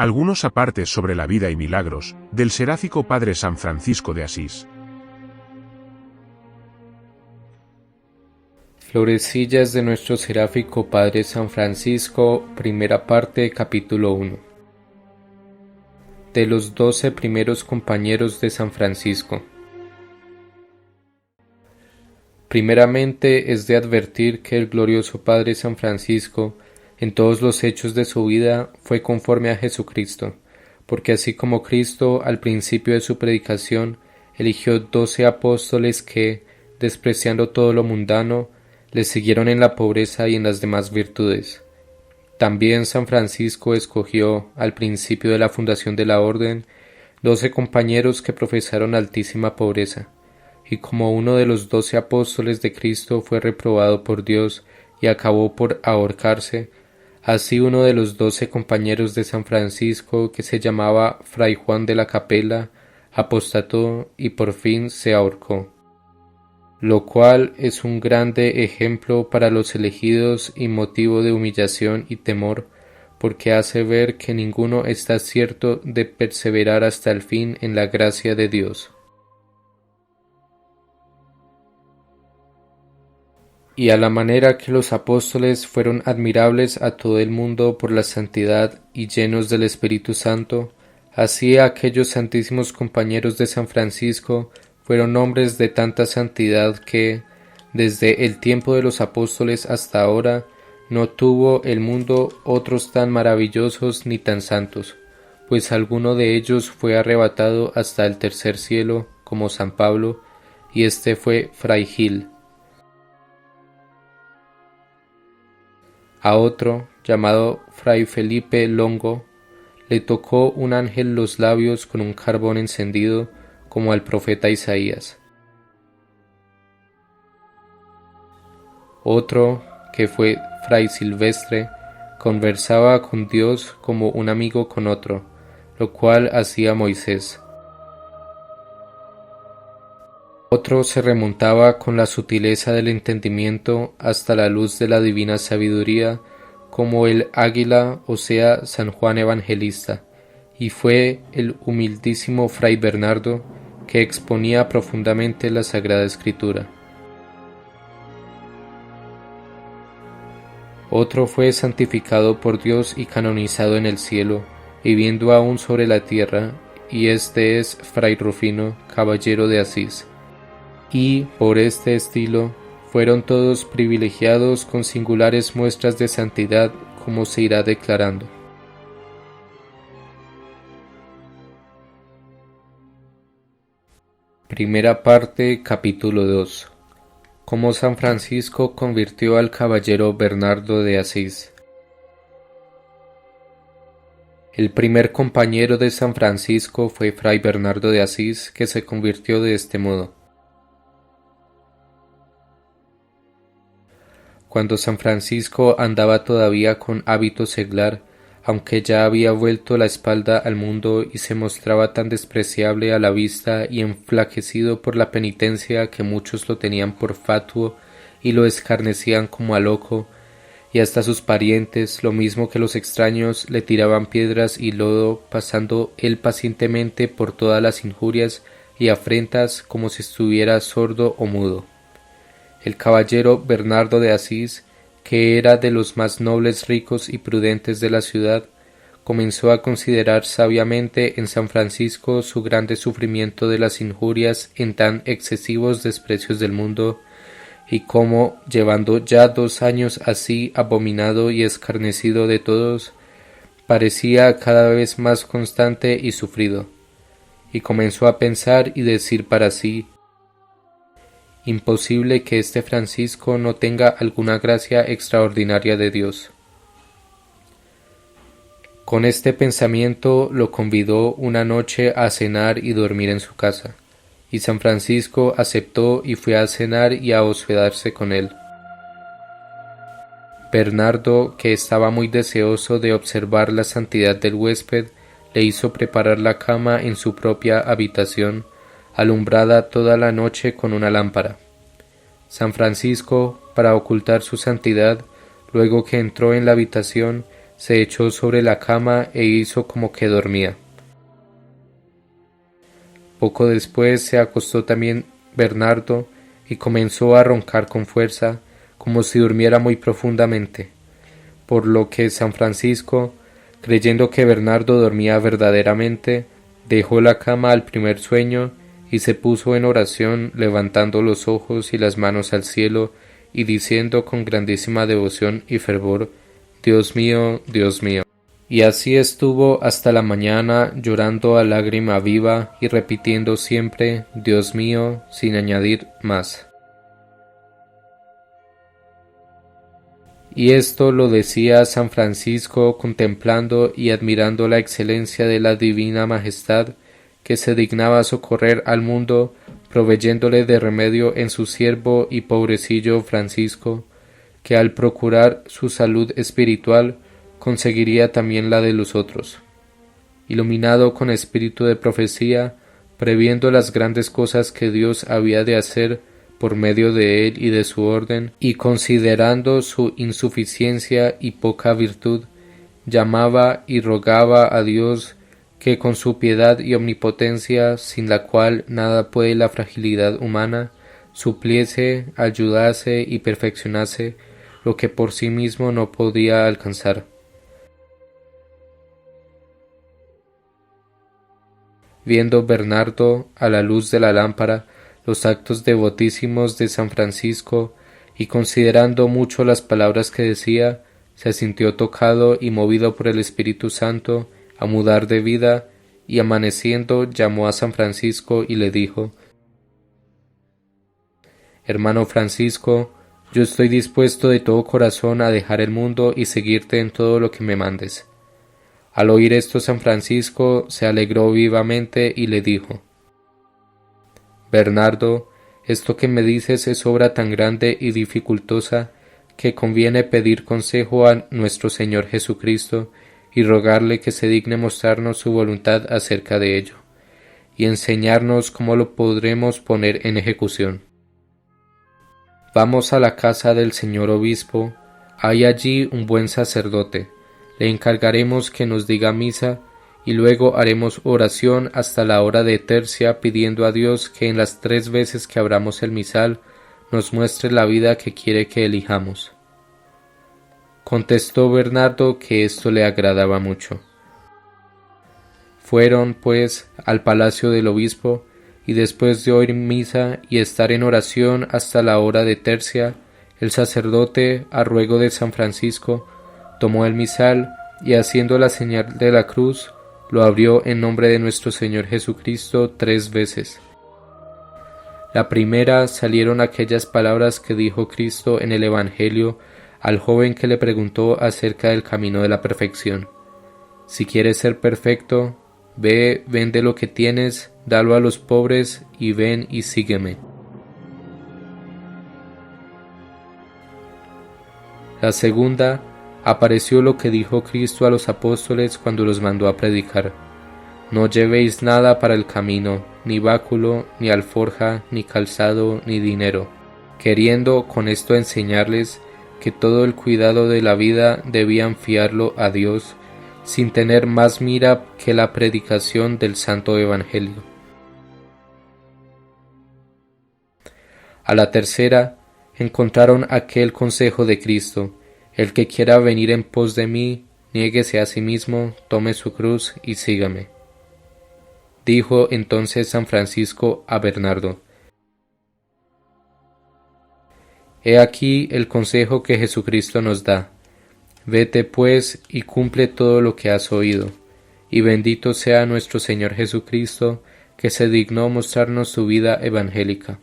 Algunos apartes sobre la vida y milagros del seráfico Padre San Francisco de Asís. Florecillas de nuestro seráfico Padre San Francisco, primera parte, capítulo 1. De los 12 primeros compañeros de San Francisco. Primeramente es de advertir que el glorioso Padre San Francisco, en todos los hechos de su vida, fue conforme a Jesucristo, porque así como Cristo al principio de su predicación eligió 12 apóstoles que, despreciando todo lo mundano, le siguieron en la pobreza y en las demás virtudes. También San Francisco escogió, al principio de la fundación de la orden, 12 compañeros que profesaron altísima pobreza, y como uno de los 12 apóstoles de Cristo fue reprobado por Dios y acabó por ahorcarse, así uno de los 12 compañeros de San Francisco, que se llamaba Fray Juan de la Capella, apostató y por fin se ahorcó, lo cual es un grande ejemplo para los elegidos y motivo de humillación y temor, porque hace ver que ninguno está cierto de perseverar hasta el fin en la gracia de Dios. Y a la manera que los apóstoles fueron admirables a todo el mundo por la santidad y llenos del Espíritu Santo, así aquellos santísimos compañeros de San Francisco fueron hombres de tanta santidad que, desde el tiempo de los apóstoles hasta ahora, no tuvo el mundo otros tan maravillosos ni tan santos, pues alguno de ellos fue arrebatado hasta el tercer cielo, como San Pablo, y este fue Fray Gil. A otro, llamado Fray Felipe Longo, le tocó un ángel los labios con un carbón encendido, como al profeta Isaías. Otro, que fue Fray Silvestre, conversaba con Dios como un amigo con otro, lo cual hacía Moisés. Otro se remontaba con la sutileza del entendimiento hasta la luz de la divina sabiduría, como el águila, o sea, San Juan Evangelista, y fue el humildísimo Fray Bernardo, que exponía profundamente la Sagrada Escritura. Otro fue santificado por Dios y canonizado en el cielo, viviendo aún sobre la tierra, y este es Fray Rufino, caballero de Asís. Y, por este estilo, fueron todos privilegiados con singulares muestras de santidad, como se irá declarando. Primera parte, capítulo 2. Cómo San Francisco convirtió al caballero Bernardo de Asís. El primer compañero de San Francisco fue Fray Bernardo de Asís, que se convirtió de este modo. Cuando San Francisco andaba todavía con hábito seglar, aunque ya había vuelto la espalda al mundo y se mostraba tan despreciable a la vista y enflaquecido por la penitencia que muchos lo tenían por fatuo y lo escarnecían como a loco, y hasta sus parientes, lo mismo que los extraños, le tiraban piedras y lodo, pasando él pacientemente por todas las injurias y afrentas como si estuviera sordo o mudo. El caballero Bernardo de Asís, que era de los más nobles, ricos y prudentes de la ciudad, comenzó a considerar sabiamente en San Francisco su grande sufrimiento de las injurias en tan excesivos desprecios del mundo, y cómo, llevando ya 2 años así abominado y escarnecido de todos, parecía cada vez más constante y sufrido, y comenzó a pensar y decir para sí: imposible que este Francisco no tenga alguna gracia extraordinaria de Dios. Con este pensamiento lo convidó una noche a cenar y dormir en su casa, y San Francisco aceptó y fue a cenar y a hospedarse con él. Bernardo, que estaba muy deseoso de observar la santidad del huésped, le hizo preparar la cama en su propia habitación, alumbrada toda la noche con una lámpara. San Francisco, para ocultar su santidad, luego que entró en la habitación, se echó sobre la cama e hizo como que dormía. Poco después se acostó también Bernardo y comenzó a roncar con fuerza, como si durmiera muy profundamente, por lo que San Francisco, creyendo que Bernardo dormía verdaderamente, dejó la cama al primer sueño y se puso en oración, levantando los ojos y las manos al cielo y diciendo con grandísima devoción y fervor: Dios mío, Dios mío. Y así estuvo hasta la mañana, llorando a lágrima viva y repitiendo siempre: Dios mío, sin añadir más. Y esto lo decía San Francisco, contemplando y admirando la excelencia de la divina majestad, que se dignaba socorrer al mundo, proveyéndole de remedio en su siervo y pobrecillo Francisco, que al procurar su salud espiritual conseguiría también la de los otros. Iluminado con espíritu de profecía, previendo las grandes cosas que Dios había de hacer por medio de él y de su orden, y considerando su insuficiencia y poca virtud, llamaba y rogaba a Dios que con su piedad y omnipotencia, sin la cual nada puede la fragilidad humana, supliese, ayudase y perfeccionase lo que por sí mismo no podía alcanzar. Viendo Bernardo, a la luz de la lámpara, los actos devotísimos de San Francisco, y considerando mucho las palabras que decía, se sintió tocado y movido por el Espíritu Santo a mudar de vida, y amaneciendo llamó a San Francisco y le dijo: Hermano Francisco, yo estoy dispuesto de todo corazón a dejar el mundo y seguirte en todo lo que me mandes. Al oír esto, San Francisco se alegró vivamente y le dijo: Bernardo, esto que me dices es obra tan grande y dificultosa que conviene pedir consejo a nuestro Señor Jesucristo y rogarle que se digne mostrarnos su voluntad acerca de ello, y enseñarnos cómo lo podremos poner en ejecución. Vamos a la casa del señor obispo, hay allí un buen sacerdote, le encargaremos que nos diga misa, y luego haremos oración hasta la hora de tercia, pidiendo a Dios que en las 3 veces que abramos el misal nos muestre la vida que quiere que elijamos. Contestó Bernardo que esto le agradaba mucho. Fueron, pues, al palacio del obispo, y después de oír misa y estar en oración hasta la hora de tercia, el sacerdote, a ruego de San Francisco, tomó el misal y, haciendo la señal de la cruz, lo abrió en nombre de nuestro Señor Jesucristo 3 veces. La primera salieron aquellas palabras que dijo Cristo en el Evangelio al joven que le preguntó acerca del camino de la perfección: si quieres ser perfecto, ve, vende lo que tienes, dalo a los pobres, y ven y sígueme. La segunda, apareció lo que dijo Cristo a los apóstoles cuando los mandó a predicar: no llevéis nada para el camino, ni báculo, ni alforja, ni calzado, ni dinero, queriendo con esto enseñarles que todo el cuidado de la vida debían fiarlo a Dios, sin tener más mira que la predicación del Santo Evangelio. A la tercera, encontraron aquel consejo de Cristo: el que quiera venir en pos de mí, niéguese a sí mismo, tome su cruz y sígame. Dijo entonces San Francisco a Bernardo: he aquí el consejo que Jesucristo nos da. Vete pues y cumple todo lo que has oído, y bendito sea nuestro Señor Jesucristo, que se dignó mostrarnos su vida evangélica.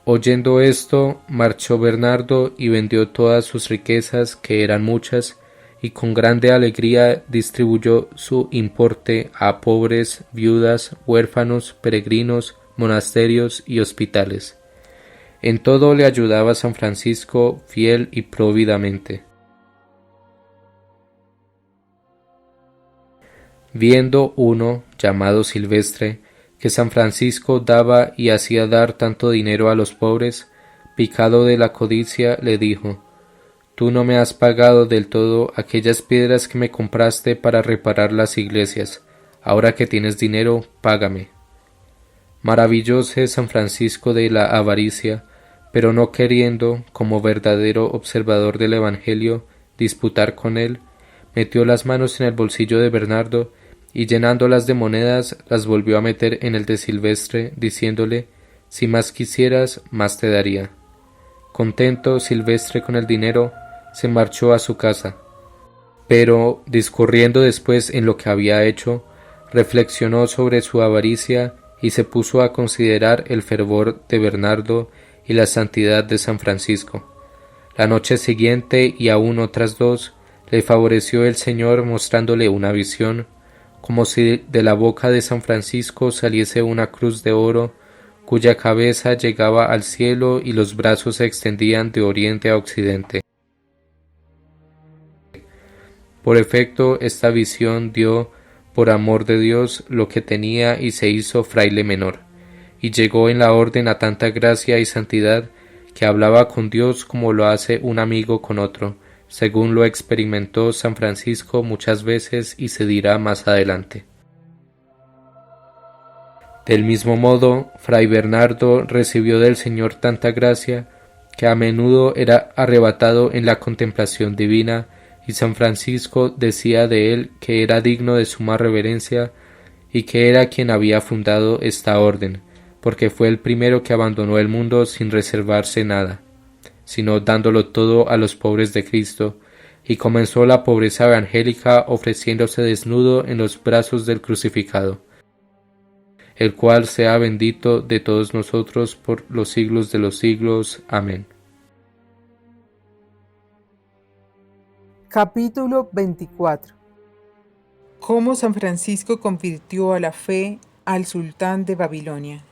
Oyendo esto, marchó Bernardo y vendió todas sus riquezas, que eran muchas, y con grande alegría distribuyó su importe a pobres, viudas, huérfanos, peregrinos, monasterios y hospitales. En todo le ayudaba San Francisco fiel y próvidamente. Viendo uno, llamado Silvestre, que San Francisco daba y hacía dar tanto dinero a los pobres, picado de la codicia, le dijo: tú no me has pagado del todo aquellas piedras que me compraste para reparar las iglesias. Ahora que tienes dinero, págame. Maravillóse San Francisco de la avaricia, pero no queriendo, como verdadero observador del Evangelio, disputar con él, metió las manos en el bolsillo de Bernardo y llenándolas de monedas las volvió a meter en el de Silvestre, diciéndole: si más quisieras, más te daría. Contento Silvestre con el dinero, se marchó a su casa. Pero, discurriendo después en lo que había hecho, reflexionó sobre su avaricia y se puso a considerar el fervor de Bernardo y la santidad de San Francisco. La noche siguiente y aún otras dos, le favoreció el Señor mostrándole una visión, como si de la boca de San Francisco saliese una cruz de oro, cuya cabeza llegaba al cielo y los brazos se extendían de oriente a occidente. Por efecto, esta visión dio, por amor de Dios, lo que tenía y se hizo fraile menor, y llegó en la orden a tanta gracia y santidad que hablaba con Dios como lo hace un amigo con otro, según lo experimentó San Francisco muchas veces y se dirá más adelante. Del mismo modo, Fray Bernardo recibió del Señor tanta gracia que a menudo era arrebatado en la contemplación divina, y San Francisco decía de él que era digno de suma reverencia y que era quien había fundado esta orden, porque fue el primero que abandonó el mundo sin reservarse nada, sino dándolo todo a los pobres de Cristo, y comenzó la pobreza evangélica ofreciéndose desnudo en los brazos del crucificado, el cual sea bendito de todos nosotros por los siglos de los siglos. Amén. Capítulo 24. Cómo San Francisco convirtió a la fe al sultán de Babilonia.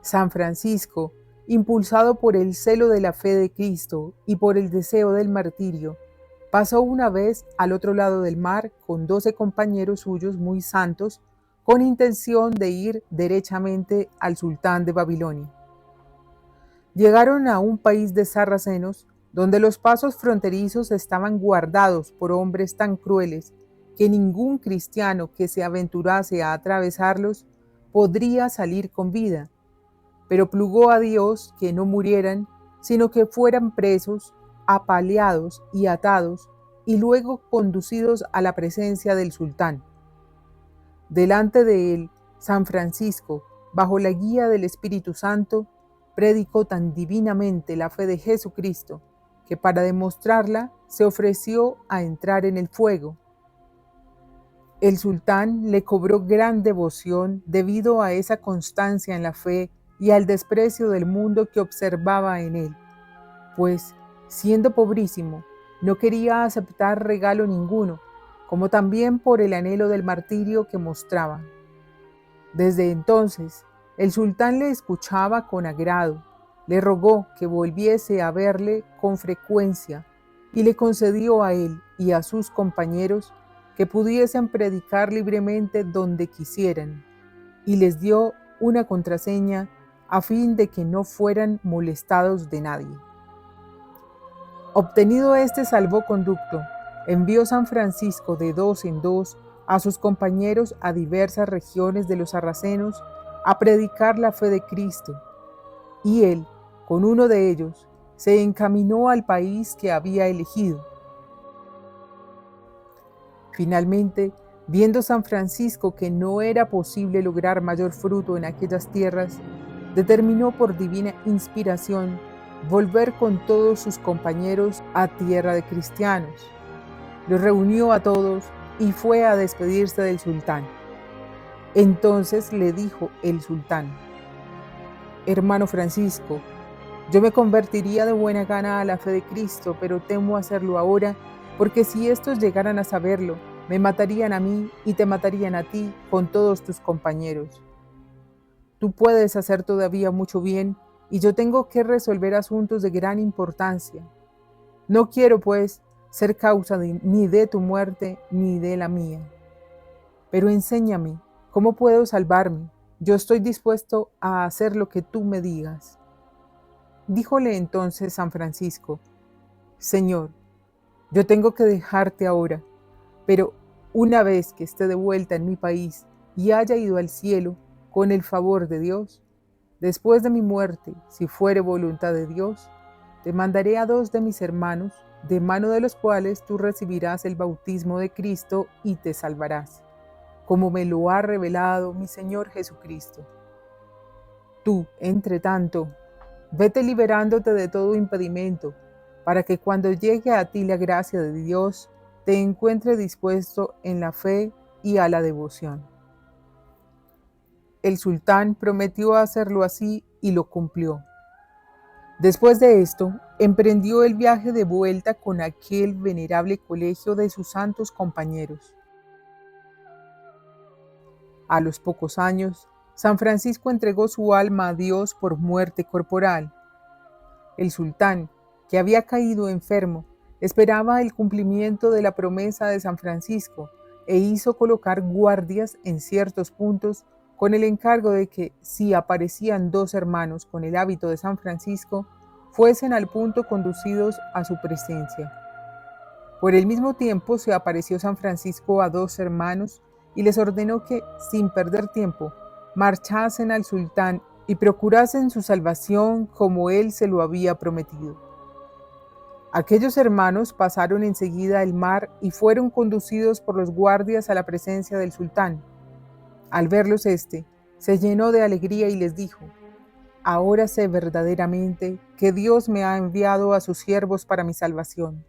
San Francisco, impulsado por el celo de la fe de Cristo y por el deseo del martirio, pasó una vez al otro lado del mar con 12 compañeros suyos muy santos, con intención de ir derechamente al sultán de Babilonia. Llegaron a un país de sarracenos, donde los pasos fronterizos estaban guardados por hombres tan crueles que ningún cristiano que se aventurase a atravesarlos podría salir con vida, pero plugó a Dios que no murieran, sino que fueran presos, apaleados y atados, y luego conducidos a la presencia del sultán. Delante de él, San Francisco, bajo la guía del Espíritu Santo, predicó tan divinamente la fe de Jesucristo, que para demostrarla se ofreció a entrar en el fuego. El sultán le cobró gran devoción debido a esa constancia en la fe y al desprecio del mundo que observaba en él, pues, siendo pobrísimo, no quería aceptar regalo ninguno, como también por el anhelo del martirio que mostraba. Desde entonces, el sultán le escuchaba con agrado, le rogó que volviese a verle con frecuencia y le concedió a él y a sus compañeros que pudiesen predicar libremente donde quisieran, y les dio una contraseña a fin de que no fueran molestados de nadie. Obtenido este salvoconducto, envió San Francisco de 2 en 2 a sus compañeros a diversas regiones de los sarracenos a predicar la fe de Cristo, y él, con uno de ellos, se encaminó al país que había elegido. Finalmente, viendo San Francisco que no era posible lograr mayor fruto en aquellas tierras, determinó por divina inspiración volver con todos sus compañeros a tierra de cristianos. Los reunió a todos y fue a despedirse del sultán. Entonces le dijo el sultán: «Hermano Francisco, yo me convertiría de buena gana a la fe de Cristo, pero temo hacerlo ahora, porque si estos llegaran a saberlo, me matarían a mí y te matarían a ti con todos tus compañeros. Tú puedes hacer todavía mucho bien, y yo tengo que resolver asuntos de gran importancia. No quiero, pues, ser causa ni de tu muerte ni de la mía. Pero enséñame, ¿cómo puedo salvarme? Yo estoy dispuesto a hacer lo que tú me digas». Díjole entonces San Francisco: Señor, yo tengo que dejarte ahora, pero una vez que esté de vuelta en mi país y haya ido al cielo, con el favor de Dios, después de mi muerte, si fuere voluntad de Dios, te mandaré a 2 de mis hermanos, de mano de los cuales tú recibirás el bautismo de Cristo y te salvarás, como me lo ha revelado mi Señor Jesucristo. Tú, entre tanto, vete liberándote de todo impedimento, para que cuando llegue a ti la gracia de Dios, te encuentre dispuesto en la fe y a la devoción. El sultán prometió hacerlo así y lo cumplió. Después de esto, emprendió el viaje de vuelta con aquel venerable colegio de sus santos compañeros. A los pocos años, San Francisco entregó su alma a Dios por muerte corporal. El sultán, que había caído enfermo, esperaba el cumplimiento de la promesa de San Francisco e hizo colocar guardias en ciertos puntos con el encargo de que, si aparecían 2 hermanos con el hábito de San Francisco, fuesen al punto conducidos a su presencia. Por el mismo tiempo se apareció San Francisco a 2 hermanos y les ordenó que, sin perder tiempo, marchasen al sultán y procurasen su salvación como él se lo había prometido. Aquellos hermanos pasaron enseguida el mar y fueron conducidos por los guardias a la presencia del sultán. Al verlos se llenó de alegría y les dijo: Ahora sé verdaderamente que Dios me ha enviado a sus siervos para mi salvación,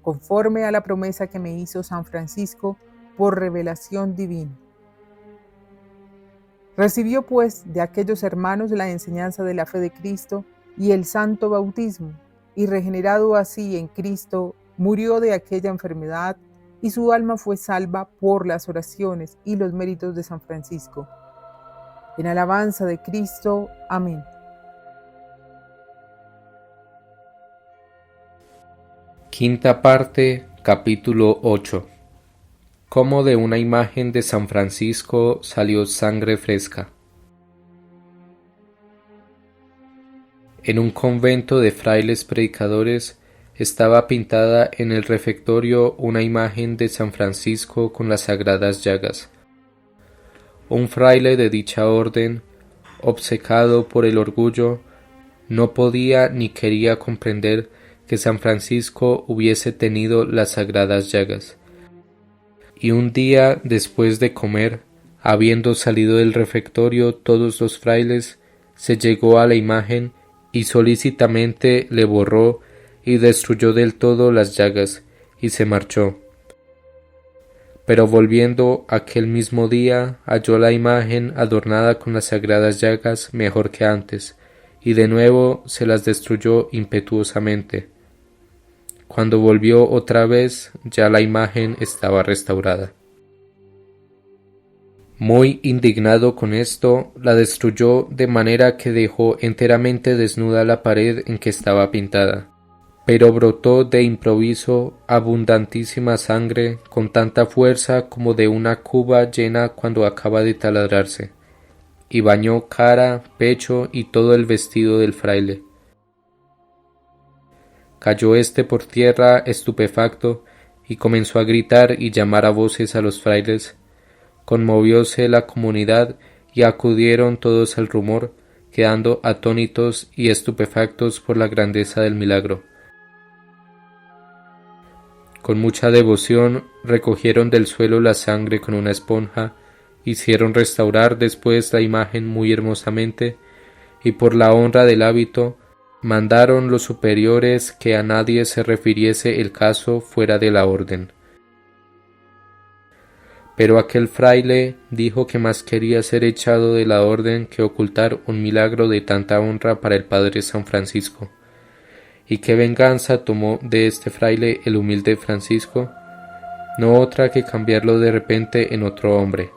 conforme a la promesa que me hizo San Francisco por revelación divina. Recibió pues de aquellos hermanos la enseñanza de la fe de Cristo y el santo bautismo, y regenerado así en Cristo, murió de aquella enfermedad y su alma fue salva por las oraciones y los méritos de San Francisco. En alabanza de Cristo. Amén. Quinta parte, capítulo 8. Cómo de una imagen de San Francisco salió sangre fresca. En un convento de frailes predicadores estaba pintada en el refectorio una imagen de San Francisco con las sagradas llagas. Un fraile de dicha orden, obcecado por el orgullo, no podía ni quería comprender que San Francisco hubiese tenido las sagradas llagas. Y un día después de comer, habiendo salido del refectorio todos los frailes, se llegó a la imagen y solícitamente le borró y destruyó del todo las llagas, y se marchó. Pero volviendo aquel mismo día, halló la imagen adornada con las sagradas llagas mejor que antes, y de nuevo se las destruyó impetuosamente. Cuando volvió otra vez, ya la imagen estaba restaurada. Muy indignado con esto, la destruyó de manera que dejó enteramente desnuda la pared en que estaba pintada. Pero brotó de improviso abundantísima sangre con tanta fuerza como de una cuba llena cuando acaba de taladrarse, y bañó cara, pecho y todo el vestido del fraile. Cayó por tierra estupefacto y comenzó a gritar y llamar a voces a los frailes. Conmovióse la comunidad y acudieron todos al rumor, quedando atónitos y estupefactos por la grandeza del milagro. Con mucha devoción recogieron del suelo la sangre con una esponja, hicieron restaurar después la imagen muy hermosamente, y por la honra del hábito, mandaron los superiores que a nadie se refiriese el caso fuera de la orden. Pero aquel fraile dijo que más quería ser echado de la orden que ocultar un milagro de tanta honra para el padre San Francisco. ¿Y qué venganza tomó de este fraile el humilde Francisco? No otra que cambiarlo de repente en otro hombre.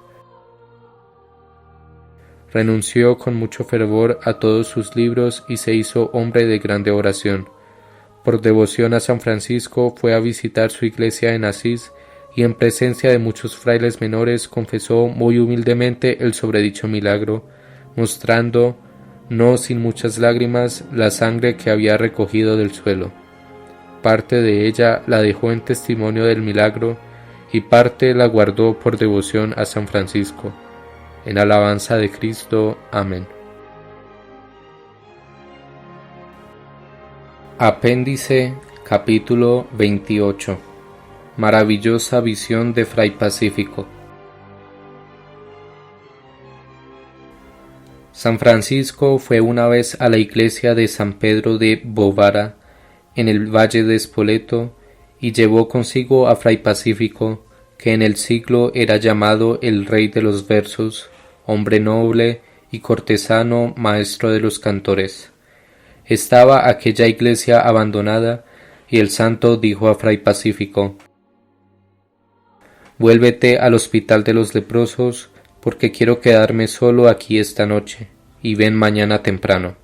Renunció con mucho fervor a todos sus libros y se hizo hombre de grande oración. Por devoción a San Francisco fue a visitar su iglesia en Asís y en presencia de muchos frailes menores confesó muy humildemente el sobredicho milagro, mostrando no sin muchas lágrimas, la sangre que había recogido del suelo. Parte de ella la dejó en testimonio del milagro y parte la guardó por devoción a San Francisco. En alabanza de Cristo. Amén. Apéndice, capítulo 28. Maravillosa visión de Fray Pacífico. San Francisco fue una vez a la iglesia de San Pedro de Bovara, en el valle de Spoleto, y llevó consigo a Fray Pacífico, que en el siglo era llamado el rey de los versos, hombre noble y cortesano, maestro de los cantores. Estaba aquella iglesia abandonada, y el santo dijo a Fray Pacífico: «Vuélvete al hospital de los leprosos, porque quiero quedarme solo aquí esta noche, y ven mañana temprano».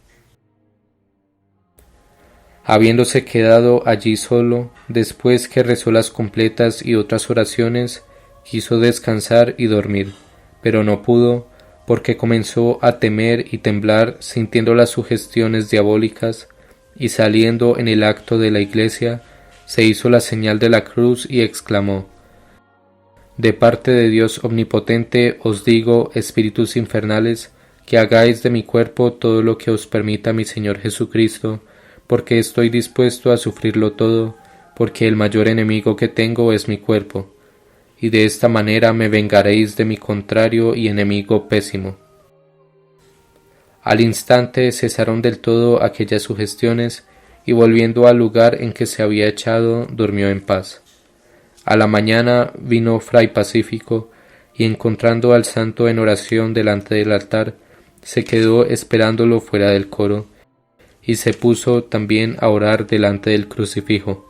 Habiéndose quedado allí solo, después que rezó las completas y otras oraciones, quiso descansar y dormir, pero no pudo, porque comenzó a temer y temblar sintiendo las sugestiones diabólicas, y saliendo en el acto de la iglesia, se hizo la señal de la cruz y exclamó: «De parte de Dios omnipotente os digo, espíritus infernales, que hagáis de mi cuerpo todo lo que os permita mi Señor Jesucristo, porque estoy dispuesto a sufrirlo todo, porque el mayor enemigo que tengo es mi cuerpo, y de esta manera me vengaréis de mi contrario y enemigo pésimo». Al instante cesaron del todo aquellas sugestiones, y volviendo al lugar en que se había echado, durmió en paz. A la mañana vino Fray Pacífico, y encontrando al santo en oración delante del altar, se quedó esperándolo fuera del coro, y se puso también a orar delante del crucifijo,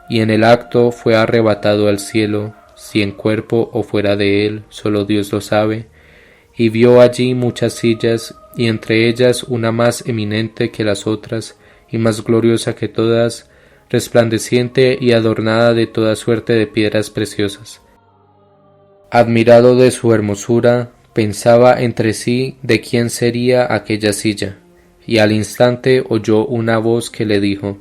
y en el acto fue arrebatado al cielo, si en cuerpo o fuera de él, solo Dios lo sabe, y vio allí muchas sillas, y entre ellas una más eminente que las otras, y más gloriosa que todas, resplandeciente y adornada de toda suerte de piedras preciosas. Admirado de su hermosura, pensaba entre sí de quién sería aquella silla, y al instante oyó una voz que le dijo: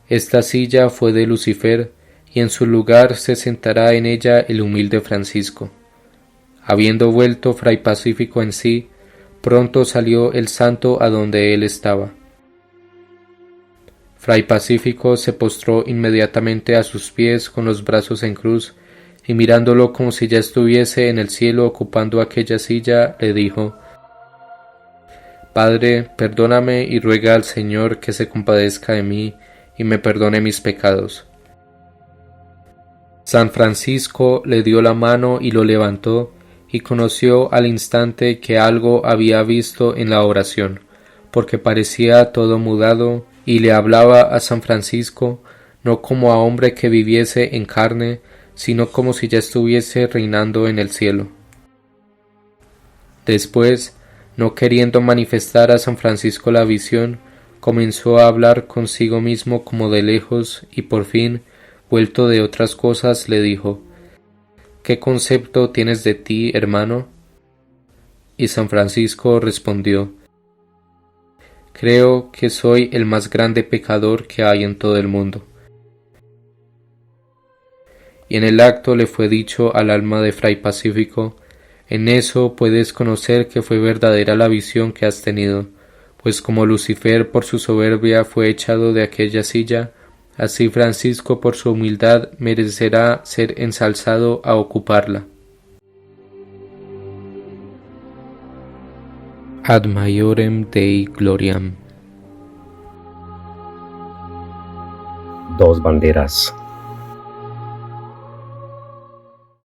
«Esta silla fue de Lucifer, y en su lugar se sentará en ella el humilde Francisco». Habiendo vuelto Fray Pacífico en sí, pronto salió el santo a donde él estaba. Fray Pacífico se postró inmediatamente a sus pies con los brazos en cruz, y mirándolo como si ya estuviese en el cielo ocupando aquella silla, le dijo: «Padre, perdóname y ruega al Señor que se compadezca de mí y me perdone mis pecados». San Francisco le dio la mano y lo levantó, y conoció al instante que algo había visto en la oración, porque parecía todo mudado, y le hablaba a San Francisco no como a hombre que viviese en carne, sino como si ya estuviese reinando en el cielo. Después, no queriendo manifestar a San Francisco la visión, comenzó a hablar consigo mismo como de lejos, y por fin, vuelto de otras cosas, le dijo: «¿Qué concepto tienes de ti, hermano?». Y San Francisco respondió: «Creo que soy el más grande pecador que hay en todo el mundo». Y en el acto le fue dicho al alma de Fray Pacífico: «En eso puedes conocer que fue verdadera la visión que has tenido, pues como Lucifer por su soberbia fue echado de aquella silla, así Francisco por su humildad merecerá ser ensalzado a ocuparla». Ad maiorem Dei gloriam. Dos banderas.